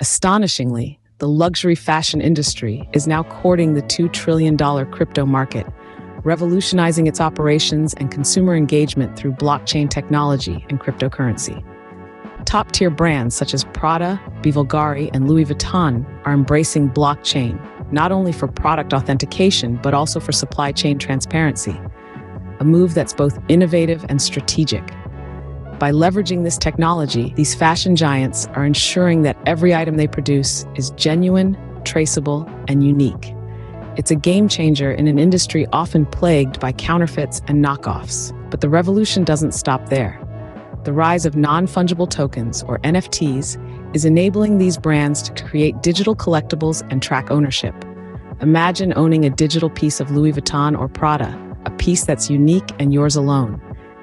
Astonishingly, the luxury fashion industry is now courting the $2 trillion crypto market, revolutionizing its operations and consumer engagement through blockchain technology and cryptocurrency. Top-tier brands such as Prada, Bulgari, and Louis Vuitton are embracing blockchain, not only for product authentication, but also for supply chain transparency, a move that's both innovative and strategic. By leveraging this technology, these fashion giants are ensuring that every item they produce is genuine, traceable, and unique. It's a game changer in an industry often plagued by counterfeits and knockoffs. But the revolution doesn't stop there. The rise of non-fungible tokens, or NFTs, is enabling these brands to create digital collectibles and track ownership. Imagine owning a digital piece of Louis Vuitton or Prada, a piece that's unique and yours alone.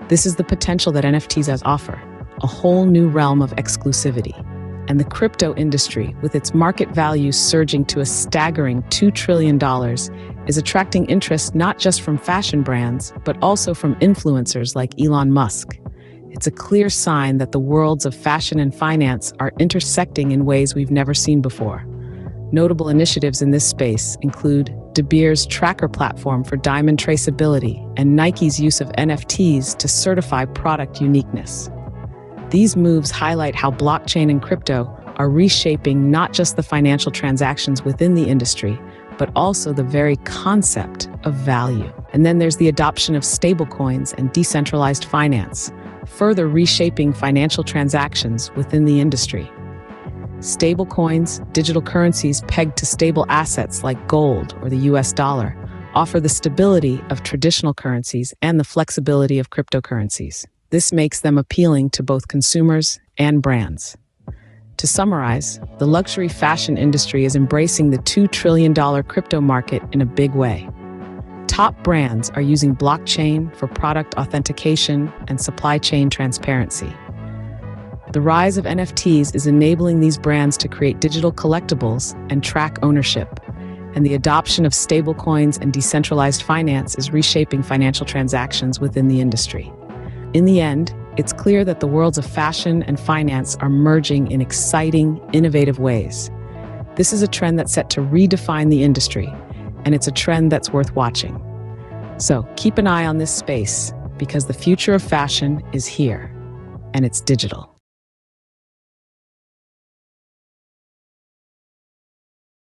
This is the potential that NFTs offer, a whole new realm of exclusivity. And the crypto industry, with its market value surging to a staggering $2 trillion, is attracting interest not just from fashion brands, but also from influencers like Elon Musk. It's a clear sign that the worlds of fashion and finance are intersecting in ways we've never seen before. Notable initiatives in this space include De Beers' tracker platform for diamond traceability and Nike's use of NFTs to certify product uniqueness. These moves highlight how blockchain and crypto are reshaping not just the financial transactions within the industry, but also the very concept of value. And then there's the adoption of stablecoins and decentralized finance, further reshaping financial transactions within the industry. Stablecoins, digital currencies pegged to stable assets like gold or the US dollar, offer the stability of traditional currencies and the flexibility of cryptocurrencies. This makes them appealing to both consumers and brands. To summarize, the luxury fashion industry is embracing the $2 trillion crypto market in a big way. Top brands are using blockchain for product authentication and supply chain transparency. The rise of NFTs is enabling these brands to create digital collectibles and track ownership, and the adoption of stablecoins and decentralized finance is reshaping financial transactions within the industry. In the end, it's clear that the worlds of fashion and finance are merging in exciting, innovative ways. This is a trend that's set to redefine the industry, and it's a trend that's worth watching. So keep an eye on this space, because the future of fashion is here, and it's digital.